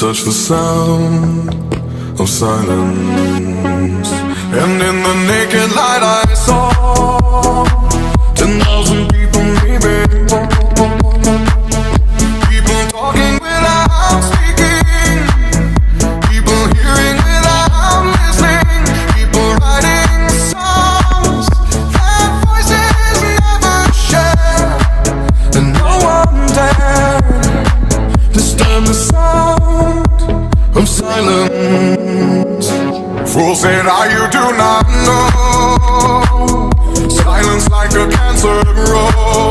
touch the sound of silence, and in the naked light I saw 10,000 people, maybe people talking without speaking, people hearing without listening, people writing songs that voices never share, and no one dared disturb the sound of silence. Fools said, you do not know. Silence like a cancer grows.